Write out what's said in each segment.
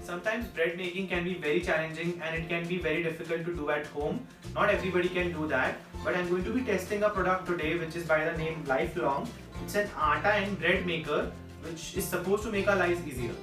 Sometimes bread making can be very challenging and it can be very difficult to do at home. Not everybody can do that, but I'm going to be testing a product today which is by the name Lifelong. It's an atta and bread maker which is supposed to make our lives easier.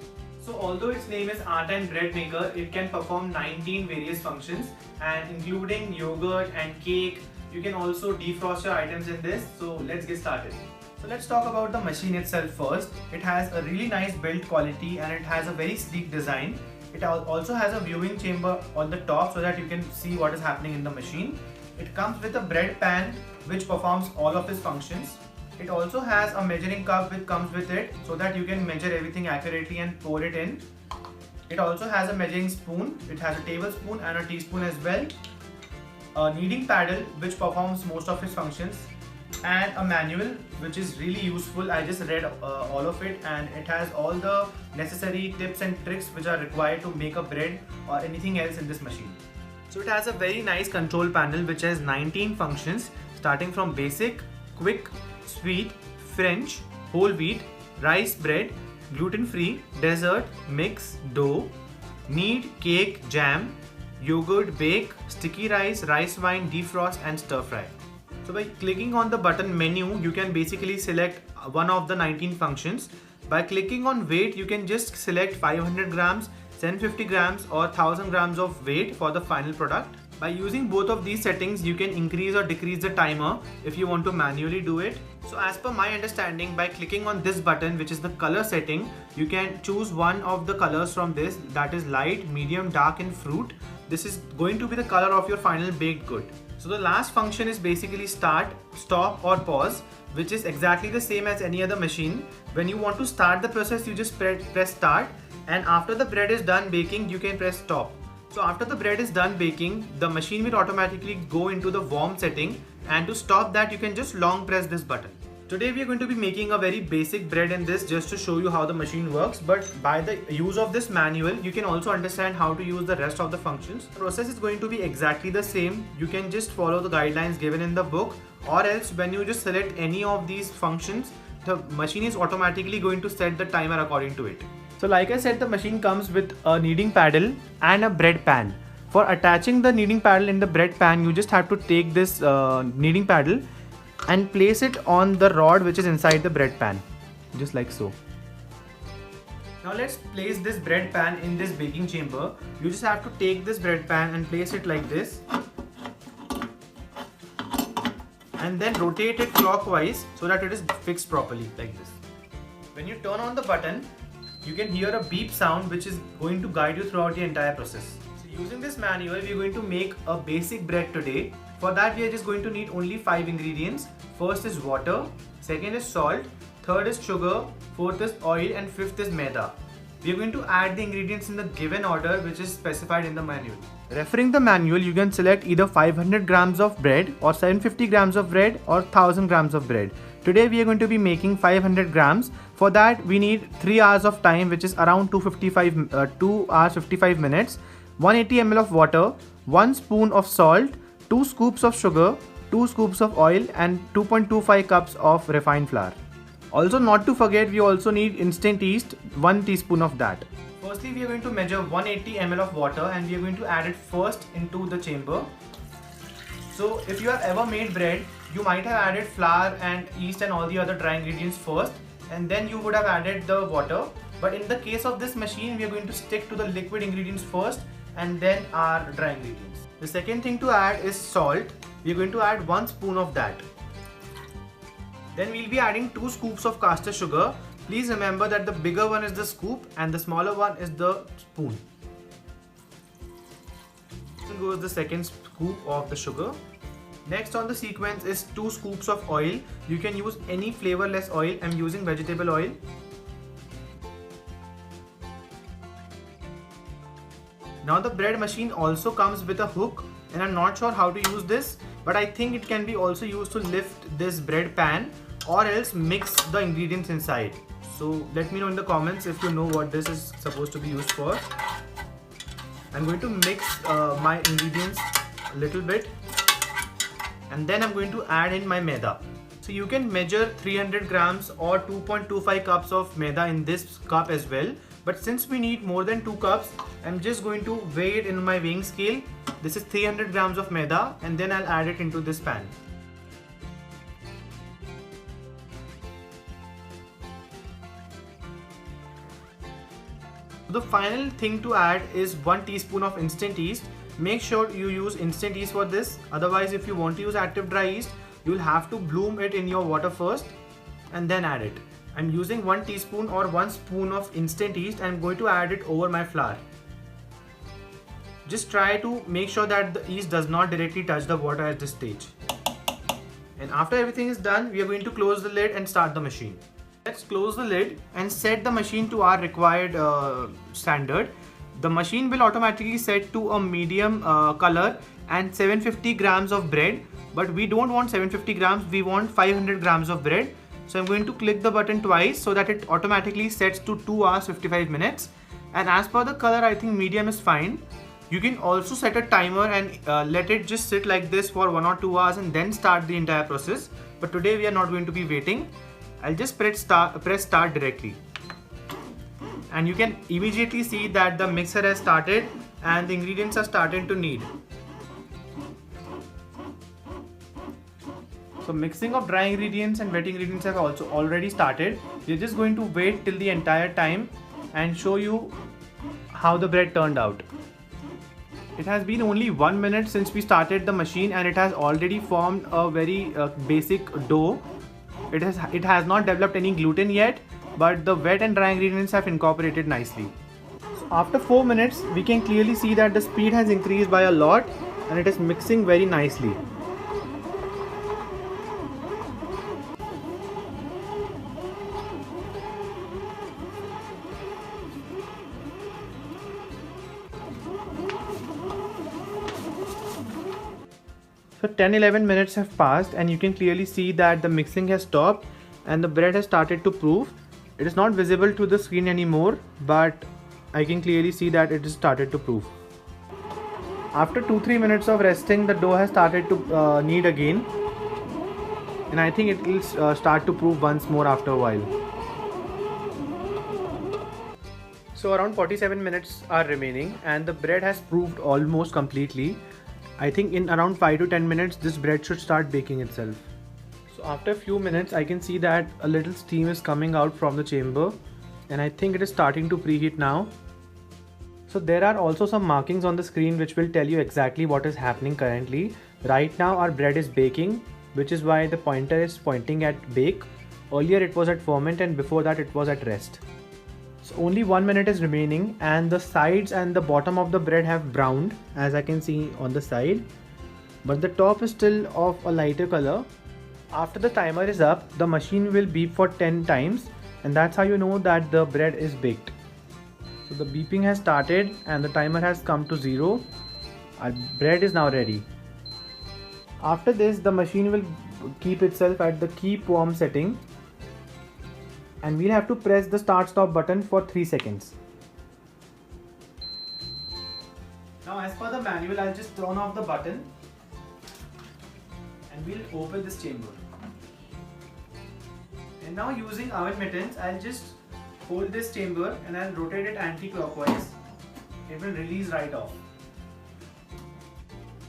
So although its name is atta and bread maker, it can perform 19 various functions and including yogurt and cake. You can also defrost your items in this. So let's get started. So let's talk about the machine itself first. It has a really nice build quality and it has a very sleek design. It also has a viewing chamber on the top so that you can see what is happening in the machine. It comes with a bread pan which performs all of its functions. It also has a measuring cup which comes with it so that you can measure everything accurately and pour it in. It also has a measuring spoon. It has a tablespoon and a teaspoon as well. A kneading paddle which performs most of its functions, and a manual which is really useful. I just read all of it and it has all the necessary tips and tricks which are required to make a bread or anything else in this machine. So it has a very nice control panel which has 19 functions starting from basic, quick, sweet, French, whole wheat, rice bread, gluten-free, dessert, mix, dough, knead, cake, jam, yogurt, bake, sticky rice, rice wine, defrost and stir fry. So by clicking on the button menu, you can basically select one of the 19 functions. By clicking on weight, you can just select 500 grams, 750 grams or 1000 grams of weight for the final product. By using both of these settings, you can increase or decrease the timer if you want to manually do it. So as per my understanding, by clicking on this button, which is the color setting, you can choose one of the colors from this, that is light, medium, dark and fruit. This is going to be the color of your final baked good. So the last function is basically start, stop or pause, which is exactly the same as any other machine. When you want to start the process, you just press start, and after the bread is done baking, you can press stop. So after the bread is done baking, the machine will automatically go into the warm setting, and to stop that you can just long press this button. Today we are going to be making a very basic bread in this just to show you how the machine works, but by the use of this manual you can also understand how to use the rest of the functions. The process is going to be exactly the same. You can just follow the guidelines given in the book, or else when you just select any of these functions, the machine is automatically going to set the timer according to it. So like I said, the machine comes with a kneading paddle and a bread pan. For attaching the kneading paddle in the bread pan, you just have to take this kneading paddle and place it on the rod which is inside the bread pan, just like so. Now let's place this bread pan in this baking chamber. You just have to take this bread pan and place it like this, and then rotate it clockwise so that it is fixed properly like this. When you turn on the button, you can hear a beep sound which is going to guide you throughout the entire process. So using this manual, we are going to make a basic bread today. For that we are just going to need only 5 ingredients. First is water, second is salt, third is sugar, fourth is oil and fifth is maida. We are going to add the ingredients in the given order which is specified in the manual. Referring the manual, you can select either 500 grams of bread or 750 grams of bread or 1000 grams of bread. Today we are going to be making 500 grams. For that we need 3 hours of time, which is around 2 hours 55 minutes, 180 ml of water, 1 spoon of salt, 2 scoops of sugar, 2 scoops of oil and 2.25 cups of refined flour. Also not to forget, we also need instant yeast, 1 teaspoon of that. Firstly, we are going to measure 180 ml of water and we are going to add it first into the chamber. So if you have ever made bread, you might have added flour and yeast and all the other dry ingredients first, and then you would have added the water. But in the case of this machine, we are going to stick to the liquid ingredients first and then our dry ingredients. The second thing to add is salt. We are going to add 1 spoon of that. Then we'll be adding 2 scoops of caster sugar. Please remember that the bigger one is the scoop and the smaller one is the spoon. So goes the second scoop of the sugar. Next on the sequence is 2 scoops of oil. You can use any flavorless oil. I'm using vegetable oil. Now the bread machine also comes with a hook, and I'm not sure how to use this, but I think it can be also used to lift this bread pan or else mix the ingredients inside. So let me know in the comments if you know what this is supposed to be used for. I'm going to mix my ingredients a little bit, and then I'm going to add in my maida. So you can measure 300 grams or 2.25 cups of maida in this cup as well. But since we need more than 2 cups, I'm just going to weigh it in my weighing scale. This is 300 grams of maida, and then I'll add it into this pan. The final thing to add is 1 teaspoon of instant yeast. Make sure you use instant yeast for this. Otherwise, if you want to use active dry yeast, you'll have to bloom it in your water first and then add it. I'm using 1 teaspoon or 1 spoon of instant yeast. I'm going to add it over my flour. Just try to make sure that the yeast does not directly touch the water at this stage. And after everything is done, we are going to close the lid and start the machine. Let's close the lid and set the machine to our required standard. The machine will automatically set to a medium color and 750 grams of bread. But we don't want 750 grams, we want 500 grams of bread. So I'm going to click the button twice so that it automatically sets to 2 hours 55 minutes. And as per the color, I think medium is fine. You can also set a timer and let it just sit like this for 1 or 2 hours and then start the entire process. But today we are not going to be waiting. I'll just press start directly. And you can immediately see that the mixer has started and the ingredients are starting to knead. So mixing of dry ingredients and wet ingredients have also already started. We're just going to wait till the entire time and show you how the bread turned out. It has been only 1 minute since we started the machine and it has already formed a very basic dough. It has not developed any gluten yet, but the wet and dry ingredients have incorporated nicely. So after 4 minutes, we can clearly see that the speed has increased by a lot and it is mixing very nicely. So 10-11 minutes have passed and you can clearly see that the mixing has stopped and the bread has started to proof. It is not visible to the screen anymore, but I can clearly see that it has started to proof. After 2-3 minutes of resting, the dough has started to knead again, and I think it will start to proof once more after a while. So around 47 minutes are remaining and the bread has proofed almost completely. I think in around 5 to 10 minutes this bread should start baking itself. So after a few minutes I can see that a little steam is coming out from the chamber and I think it is starting to preheat now. So there are also some markings on the screen which will tell you exactly what is happening currently. Right now our bread is baking, which is why the pointer is pointing at bake. Earlier it was at ferment and before that it was at rest. So only 1 minute is remaining and the sides and the bottom of the bread have browned, as I can see on the side, but the top is still of a lighter color. After the timer is up, the machine will beep for 10 times and that's how you know that the bread is baked. So the beeping has started and the timer has come to 0. Our bread is now ready. After this, the machine will keep itself at the keep warm setting and we'll have to press the start stop button for 3 seconds. Now as per the manual, I'll just turn off the button and we'll open this chamber. And now using oven mittens, I'll just hold this chamber and I'll rotate it anti-clockwise. It will release right off.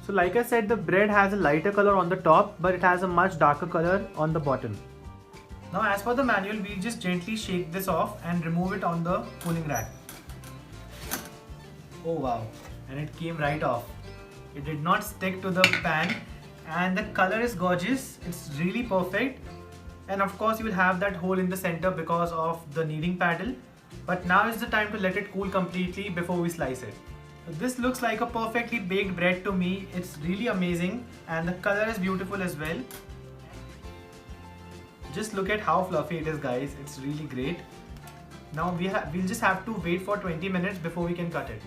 So like I said, the bread has a lighter color on the top, but it has a much darker color on the bottom. Now as per the manual, we'll just gently shake this off and remove it on the cooling rack. Oh wow, and it came right off. It did not stick to the pan and the color is gorgeous. It's really perfect. And of course you will have that hole in the center because of the kneading paddle. But now is the time to let it cool completely before we slice it. So this looks like a perfectly baked bread to me. It's really amazing and the color is beautiful as well. Just look at how fluffy it is, guys. It's really great. Now we'll just have to wait for 20 minutes before we can cut it.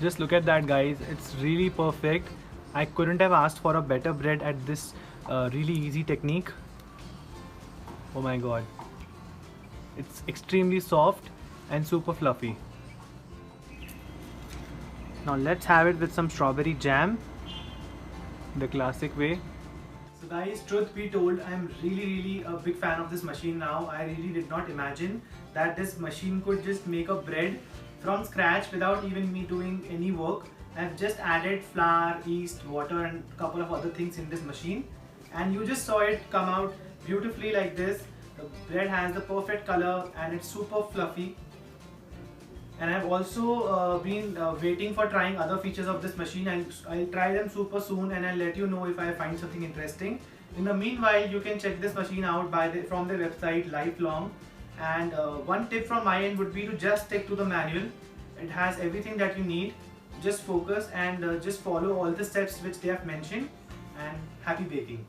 Just look at that, guys. It's really perfect. I couldn't have asked for a better bread at this really easy technique. Oh my god. It's extremely soft and super fluffy. Now let's have it with some strawberry jam, the classic way. So guys, truth be told, I'm really a big fan of this machine now. I really did not imagine that this machine could just make a bread from scratch without even me doing any work. I've just added flour, yeast, water and a couple of other things in this machine, and you just saw it come out beautifully like this. The bread has the perfect color and it's super fluffy. And I've also been waiting for trying other features of this machine, and I'll try them super soon and I'll let you know if I find something interesting. In the meanwhile, you can check this machine out from their website Lifelong. And one tip from my end would be to just stick to the manual. It has everything that you need. Just focus and just follow all the steps which they have mentioned, and happy baking.